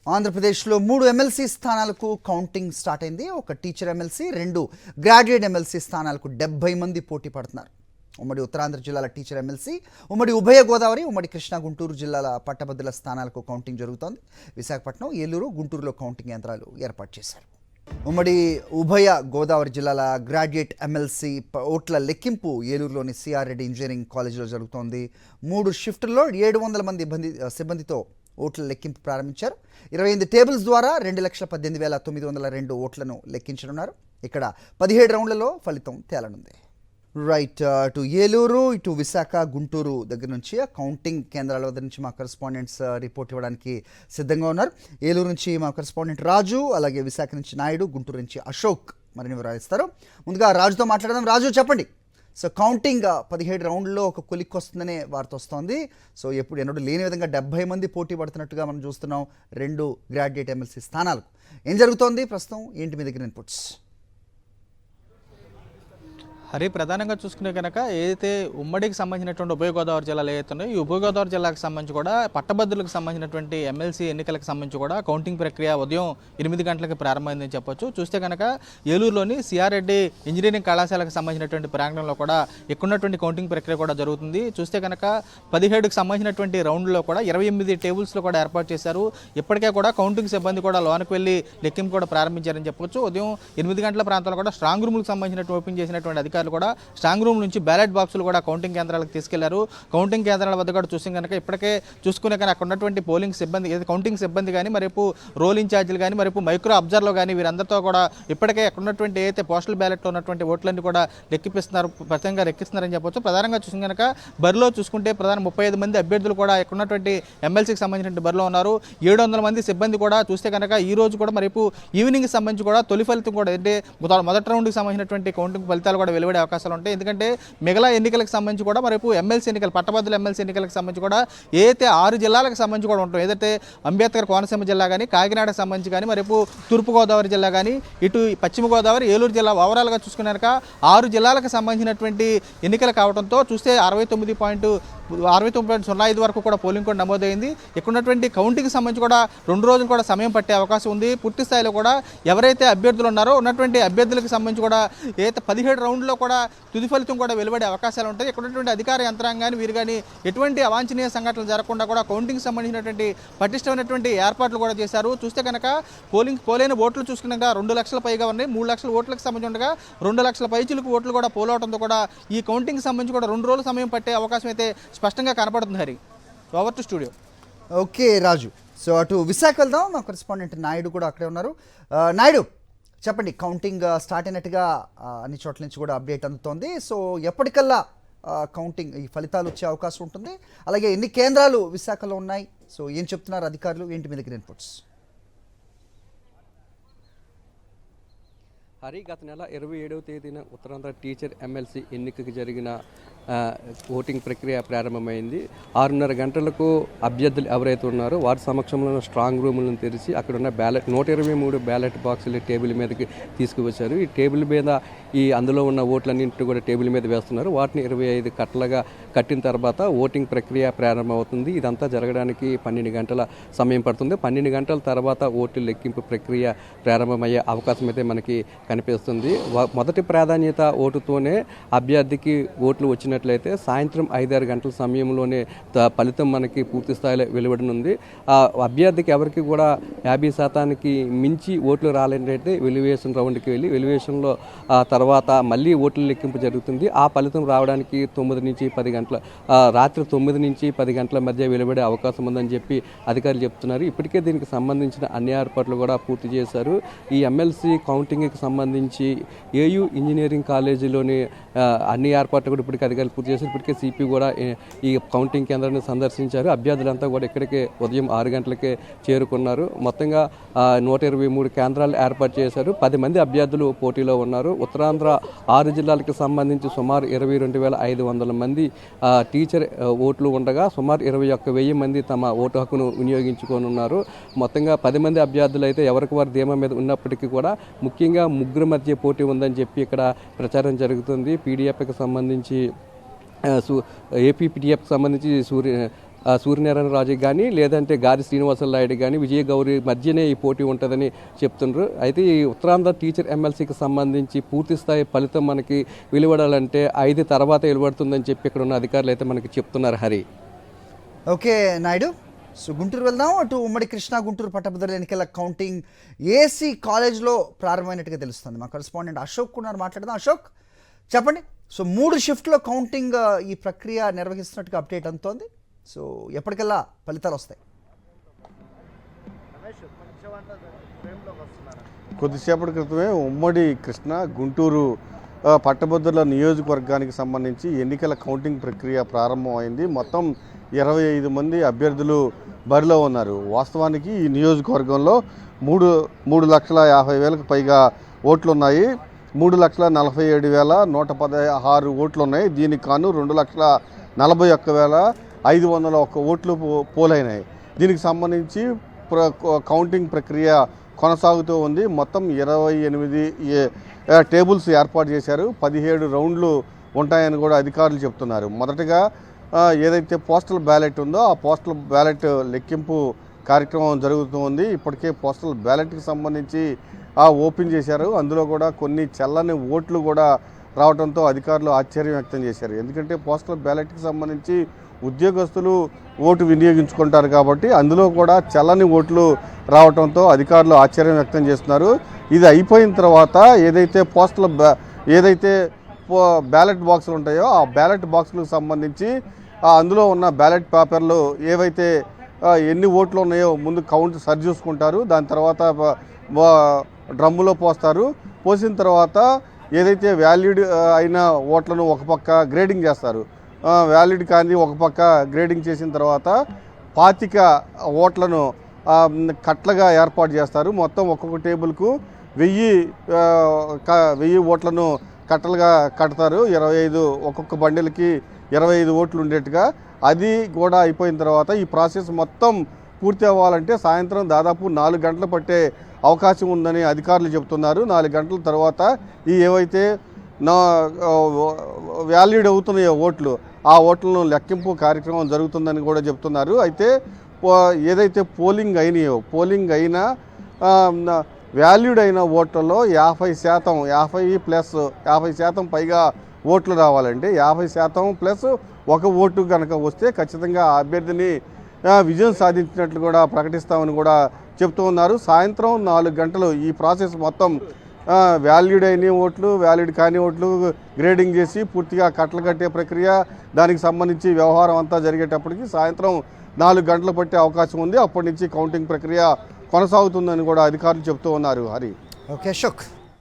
ఆంధ్రప్రదేశ్లో 3 ఎమ్మెల్సీ స్థానాలకు counting start అయింది. ఒక టీచర్ ఎమ్మెల్సీ, 2 గ్రాడ్యుయేట్ ఎమ్మెల్సీ స్థానాలకు 70 మంది పోటీ పడుతున్నారు. ఉమ్మడి ఉత్తరాంధ్ర జిల్లాల టీచర్ ఎమ్మెల్సీ, ఉమ్మడి ఉభయ గోదావరి, ఉమ్మడి కృష్ణా గుంటూరు జిల్లాల పట్టభద్రుల స్థానాలకు కౌంటింగ్ జరుగుతోంది. విశాఖపట్నం, ఏలూరు, గుంటూరులో కౌంటింగ్ యంత్రాలు ఏర్పాటు చేశారు. ఉమ్మడి ఉభయ గోదావరి జిల్లాల గ్రాడ్యుయేట్ ఎమ్మెల్సీ ఓట్ల లెక్కింపు ఏలూరులోని సిఆర్ రెడ్డి ఇంజనీరింగ్ కాలేజీలో జరుగుతోంది. 3 షిఫ్టుల్లో 700 మంది సిబ్బందితో ఓట్ల లెక్కింపు ప్రారంభించారు. 28 టేబుల్స్ ద్వారా 2,18,902 ఓట్లను లెక్కించనున్నారు. ఇక్కడ 17 రౌండ్లలో ఫలితం తేలనుంది. రైట్, అటు ఏలూరు, ఇటు విశాఖ, గుంటూరు దగ్గర నుంచి కౌంటింగ్ కేంద్రాల వద్ద నుంచి మా కరెస్పాండెంట్స్ రిపోర్ట్ ఇవ్వడానికి సిద్ధంగా ఉన్నారు. ఏలూరు నుంచి మా కరెస్పాండెంట్ రాజు, అలాగే విశాఖ నుంచి నాయుడు, గుంటూరు నుంచి అశోక్ మరిన్ని వివరాలు ఇస్తారు. ముందుగా రాజుతో మాట్లాడదాం. రాజు, చెప్పండి. సో కౌంటింగ్ 17 రౌండ్లో ఒక కొలిక్ వస్తుందనే వార్త వస్తోంది. సో ఎన్నడూ లేని విధంగా 70 మంది పోటీ పడుతున్నట్టుగా మనం చూస్తున్నాం 2 గ్రాడ్యుయేట్ ఎమ్మెల్సీ స్థానాలకు. ఏం జరుగుతోంది ప్రస్తుతం, ఏంటి మీ దగ్గర ఇన్పుట్స్? హరి, ప్రధానంగా చూసుకునే కనుక ఏదైతే ఉమ్మడికి సంబంధించినటువంటి ఉభయ గోదావరి జిల్లాలు ఏదైతే ఉన్నాయో ఈ ఉభయ గోదావరి జిల్లాకు సంబంధించి కూడా పట్టభద్రులకు సంబంధించినటువంటి ఎమ్మెల్సీ ఎన్నికలకు సంబంధించి కూడా కౌంటింగ్ ప్రక్రియ ఉదయం 8 గంటలకు ప్రారంభమైందని చెప్పొచ్చు. చూస్తే కనుక ఏలూరులోని సిఆర్ రెడ్డి ఇంజనీరింగ్ కళాశాలకు సంబంధించినటువంటి ప్రాంగణంలో కూడా ఎక్కున్నటువంటి కౌంటింగ్ ప్రక్రియ కూడా జరుగుతుంది. చూస్తే కనుక 17కి సంబంధించినటువంటి రౌండ్లో కూడా 28 టేబుల్స్లో కూడా ఏర్పాటు చేశారు. ఇప్పటికే కూడా కౌంటింగ్ సిబ్బంది కూడా లోనికి వెళ్ళి లెక్కింపు కూడా ప్రారంభించారని చెప్పొచ్చు. ఉదయం 8 గంటల ప్రాంతంలో కూడా స్ట్రాంగ్ రూమ్లకు సంబంధించినటువంటి ఓపెన్ చేసినటువంటి అధికారులు కూడా స్ట్రాంగ్ రూమ్ నుంచి బ్యాలెట్ బాక్సులు కూడా కౌంటింగ్ కేంద్రాలకు తీసుకెళ్లారు. కౌంటింగ్ కేంద్రాల వద్ద కూడా చూసి కనుక ఇప్పటికే చూసుకునే కానీ అక్కడ ఉన్నటువంటి పోలింగ్ సిబ్బంది, కౌంటింగ్ సిబ్బంది కానీ, మరేపు రోల్ ఇన్ఛార్జీలు కానీ, మరేపు మైక్రో అబ్జర్వర్లు కానీ వీరందరితో కూడా ఇప్పటికే అక్కడ ఉన్నటువంటి ఏదైతే పోస్టల్ బ్యాలెట్లో ఉన్నటువంటి ఓట్లన్నీ కూడా లెక్కిపిస్తున్నారు, ప్రత్యేకంగా లెక్కిస్తున్నారని చెప్పొచ్చు. ప్రధానంగా చూసి కనుక బరిలో చూసుకుంటే ప్రధాన 35 మంది అభ్యర్థులు కూడా ఇక్కడ ఉన్నటువంటి ఎమ్మెల్సీకి సంబంధించిన బరిలో ఉన్నారు. 700 మంది సిబ్బంది కూడా చూస్తే కనుక ఈ రోజు కూడా మరేపు ఈవినింగ్ సంబంధించి కూడా తొలి ఫలితం కూడా అంటే మొదటి రౌండ్కి సంబంధించినటువంటి కౌంటింగ్ ఫలితాలు కూడా వెలువడే అవకాశాలు ఉంటాయి. ఎందుకంటే మిగతా ఎన్నికలకు సంబంధించి కూడా మరేపు ఎమ్మెల్సీ ఎన్నికలు, పట్టభద్రుల ఎమ్మెల్సీ ఎన్నికలకు సంబంధించి కూడా ఏదైతే 6 జిల్లాలకు సంబంధించి కూడా ఉంటాం, ఏదైతే అంబేద్కర్ కోనసీమ జిల్లా కానీ, కాకినాడకు సంబంధించి కానీ, మరేపు తూర్పుగోదావరి జిల్లా కానీ, ఇటు పశ్చిమ గోదావరి, ఏలూరు జిల్లా ఓవరాల్గా చూసుకున్నాక 6 జిల్లాలకు సంబంధించినటువంటి ఎన్నికలు కావడంతో చూస్తే 69.05 వరకు కూడా పోలింగ్ కూడా నమోదైంది. ఇక్కడ ఉన్నటువంటి కౌంటింగ్కి సంబంధించి కూడా 2 రోజులు కూడా సమయం పట్టే అవకాశం ఉంది. పూర్తి స్థాయిలో కూడా ఎవరైతే అభ్యర్థులు ఉన్నారో ఉన్నటువంటి అభ్యర్థులకు సంబంధించి కూడా ఏదైతే 17 రౌండ్లో కూడా తుది ఫలితం కూడా వెలువడే అవకాశాలు ఉంటాయి. ఇక్కడ ఉన్నటువంటి అధికార యంత్రాంగాన్ని వీరు కానీ ఎటువంటి అవాంఛనీయ సంఘటనలు జరగకుండా కూడా కౌంటింగ్కి సంబంధించినటువంటి పటిష్టమైనటువంటి ఏర్పాట్లు కూడా చేశారు. చూస్తే కనుక పోలైన ఓట్లు చూసుకున్నాక 2 లక్షల పైగా ఉన్నాయి. 3 లక్షల ఓట్లకు సంబంధించి ఉండగా 2 లక్షల పైచిలకు ఓట్లు కూడా పోలవడంతో కూడా ఈ కౌంటింగ్కి సంబంధించి కూడా 2 రోజుల సమయం పట్టే అవకాశం అయితే స్పష్టంగా కనపడుతుంది. Hari, over to studio. Okay Raju, so అటు విశాఖ వెళ్దాం. మా కరెస్పాండెంట్ నాయుడు కూడా అక్కడే ఉన్నారు. నాయుడు, చెప్పండి. కౌంటింగ్ స్టార్ట్ అయినట్టుగా అన్ని చోట్ల నుంచి కూడా అప్డేట్ అందుతోంది. సో ఎప్పటికల్లా కౌంటింగ్ ఈ ఫలితాలు వచ్చే అవకాశం ఉంటుంది? అలాగే ఎన్ని కేంద్రాలు విశాఖలో ఉన్నాయి? సో ఏం చెప్తున్నారు అధికారులు? ఏంటి మీ దగ్గర ఇన్పుట్స్? హరి, గత నెల 27వ తేదీన ఉత్తరాంధ్ర టీచర్ ఎమ్మెల్సీ ఎన్నికకు జరిగిన ఓటింగ్ ప్రక్రియ ప్రారంభమైంది. 6:30 గంటలకు అభ్యర్థులు ఎవరైతే ఉన్నారో వారి సమక్షంలో స్ట్రాంగ్ రూములను తెరిచి అక్కడ ఉన్న 123 బ్యాలెట్ బాక్సులు టేబుల్ మీదకి తీసుకువచ్చారు. ఈ టేబుల్ మీద అందులో ఉన్న ఓట్లన్నింటినీ కూడా టేబుల్ మీద వేస్తున్నారు. వాటిని 25 కట్టలుగా కట్టిన తర్వాత ఓటింగ్ ప్రక్రియ ప్రారంభమవుతుంది. ఇదంతా జరగడానికి 12 గంటల సమయం పడుతుంది. 12 గంటల తర్వాత ఓట్ల లెక్కింపు ప్రక్రియ ప్రారంభమయ్యే అవకాశం అయితే మనకి కనిపిస్తుంది. మొదటి ప్రాధాన్యత ఓటుతోనే అభ్యర్థికి ఓట్లు వచ్చినట్లయితే సాయంత్రం 5-6 గంటల సమయంలోనే ఫలితం మనకి పూర్తి స్థాయిలో వెలువడనుంది. అభ్యర్థికి ఎవరికి కూడా 50% మించి ఓట్లు రాలేనట్లయితే వెలివేషన్ రౌండ్కి వెళ్ళి వెలివేషన్లో తర్వాత మళ్ళీ ఓట్ల లెక్కింపు జరుగుతుంది. ఆ ఫలితం రావడానికి 9 నుంచి 10 గంటల రాత్రి 9 నుంచి 10 గంటల మధ్య వెలువడే అవకాశం ఉందని చెప్పి అధికారులు చెప్తున్నారు. ఇప్పటికే దీనికి సంబంధించిన అన్ని ఏర్పాట్లు కూడా పూర్తి చేశారు. ఈ ఎమ్మెల్సీ కౌంటింగ్కి సంబంధించి ఏయూ ఇంజనీరింగ్ కాలేజీలోని అన్ని ఏర్పాట్లు కూడా ఇప్పటికే అధికారులు పూర్తి చేశారు. ఇప్పటికే సిపి కూడా ఈ కౌంటింగ్ కేంద్రాన్ని సందర్శించారు. అభ్యర్థులంతా కూడా ఇక్కడికే ఉదయం 6 గంటలకే చేరుకున్నారు. మొత్తంగా 123 కేంద్రాలు ఏర్పాటు చేశారు. 10 మంది అభ్యర్థులు పోటీలో ఉన్నారు. ఉత్తరాంధ్ర 6 జిల్లాలకు సంబంధించి సుమారు 22,500 మంది టీచర్ ఓట్లు ఉండగా సుమారు 21,000 మంది తమ ఓటు హక్కును వినియోగించుకోనున్నారు. మొత్తంగా 10 మంది అభ్యర్థులు అయితే ఎవరికి వారి ధీమా మీద ఉన్నప్పటికీ కూడా ముఖ్యంగా 3 మధ్య పోటీ ఉందని చెప్పి ఇక్కడ ప్రచారం జరుగుతుంది. పీడీఎఫ్కి సంబంధించి ఏపీ పీడీఎఫ్కి సంబంధించి సూర్యనారాయణ రాజు కానీ లేదంటే గారి శ్రీనివాసరాయుడు కానీ విజయ గౌరి మధ్యనే ఈ పోటీ ఉంటుందని చెప్తున్నారు. అయితే ఈ ఉత్తరాంధ్ర టీచర్ ఎమ్మెల్సీకి సంబంధించి పూర్తి స్థాయి ఫలితం మనకి వెలువడాలంటే 5 తర్వాత వెలువడుతుందని చెప్పి ఇక్కడ ఉన్న అధికారులు అయితే మనకి చెప్తున్నారు. హరి. ఓకే నాయుడు, సో గుంటూరు వెళ్దాం. అటు ఉమ్మడి కృష్ణా గుంటూరు పట్టభద్రుల ఎన్నికల కౌంటింగ్ ఏసీ కాలేజ్లో ప్రారంభమైనట్టుగా తెలుస్తుంది. మా కరెస్పాండెంట్ అశోక్ కుమార్ మాట్లాడదాం. అశోక్ చెప్పండి. సో 3 షిఫ్ట్లో కౌంటింగ్ ఈ ప్రక్రియ నిర్వహిస్తున్నట్టుగా అప్డేట్ అందుతోంది. సో ఎప్పటికల్లా ఫలితాలు వస్తాయి? కొద్దిసేపటి క్రితమే ఉమ్మడి కృష్ణా గుంటూరు పట్టభద్రుల నియోజకవర్గానికి సంబంధించి ఎన్నికల కౌంటింగ్ ప్రక్రియ ప్రారంభమైంది. మొత్తం 25 మంది అభ్యర్థులు బరిలో ఉన్నారు. వాస్తవానికి ఈ నియోజకవర్గంలో 3,50,000కు పైగా ఓట్లు ఉన్నాయి. 3,47,116 ఓట్లు ఉన్నాయి. దీనికి కాను 2,41,501 ఓట్లు పోలైనాయి. దీనికి సంబంధించి కౌంటింగ్ ప్రక్రియ కొనసాగుతూ ఉంది. మొత్తం 28 టేబుల్స్ ఏర్పాటు చేశారు. 17 రౌండ్లు ఉంటాయని కూడా అధికారులు చెప్తున్నారు. మొదటగా ఏదైతే పోస్టల్ బ్యాలెట్ ఉందో ఆ పోస్టల్ బ్యాలెట్ లెక్కింపు కార్యక్రమం జరుగుతూ ఉంది. ఇప్పటికే పోస్టల్ బ్యాలెట్కి సంబంధించి ఓపెన్ చేశారు. అందులో కూడా కొన్ని చల్లని ఓట్లు కూడా రావడంతో అధికారులు ఆశ్చర్యం వ్యక్తం చేశారు. ఎందుకంటే పోస్టల్ బ్యాలెట్కి సంబంధించి ఉద్యోగస్తులు ఓటు వినియోగించుకుంటారు కాబట్టి అందులో కూడా చల్లని ఓట్లు రావడంతో అధికారులు ఆశ్చర్యం వ్యక్తం చేస్తున్నారు. ఇది అయిపోయిన తర్వాత ఏదైతే బ్యాలెట్ బాక్సులు ఉంటాయో ఆ బ్యాలెట్ బాక్సులకు సంబంధించి అందులో ఉన్న బ్యాలెట్ పేపర్లు ఏవైతే ఎన్ని ఓట్లు ఉన్నాయో ముందు కౌంట్ సరి చూసుకుంటారు. దాని తర్వాత డ్రమ్ములో పోస్తారు. పోసిన తర్వాత ఏదైతే వ్యాలిడ్ అయిన ఓట్లను ఒక పక్క గ్రేడింగ్ చేస్తారు. వ్యాలిడ్ కానీ ఒక పక్క గ్రేడింగ్ చేసిన తర్వాత 25 ఓట్లను కట్లగా ఏర్పాటు చేస్తారు. మొత్తం ఒక్కొక్క టేబుల్కు 1000 ఓట్లను కట్టలుగా కడతారు. 25 ఒక్కొక్క బండిల్కి 25 ఓట్లు ఉండేట్టుగా. అది కూడా అయిపోయిన తర్వాత ఈ ప్రాసెస్ మొత్తం పూర్తి అవ్వాలంటే సాయంత్రం దాదాపు 4 గంటలు పట్టే అవకాశం ఉందని అధికారులు చెబుతున్నారు. 4 గంటల తర్వాత ఈ ఏవైతే వ్యాలిడ్ అవుతున్నాయో ఓట్లు ఆ ఓట్లను లెక్కింపు కార్యక్రమం జరుగుతుందని కూడా చెప్తున్నారు. అయితే ఏదైతే పోలింగ్ అయినా వ్యాలిడ్ అయిన ఓట్లలో 50% పైగా ఓట్లు రావాలండి. 50% ప్లస్ ఒక ఓటు కనుక వస్తే ఖచ్చితంగా ఆ అభ్యర్థిని విజయం సాధించినట్లు కూడా ప్రకటిస్తామని కూడా చెప్తూ ఉన్నారు. సాయంత్రం 4 గంటలు ఈ ప్రాసెస్ మొత్తం వ్యాలిడ్ అయిన ఓట్లు వ్యాలిడ్ కాని ఓట్లు గ్రేడింగ్ చేసి పూర్తిగా కట్టలు కట్టే ప్రక్రియ దానికి సంబంధించి వ్యవహారం అంతా జరిగేటప్పటికి సాయంత్రం 4 గంటలు పట్టే అవకాశం ఉంది. అప్పటి నుంచి కౌంటింగ్ ప్రక్రియ కొనసాగుతుందని కూడా అధికారులు చెప్తూ ఉన్నారు. హరి. ఓకే అశోక్.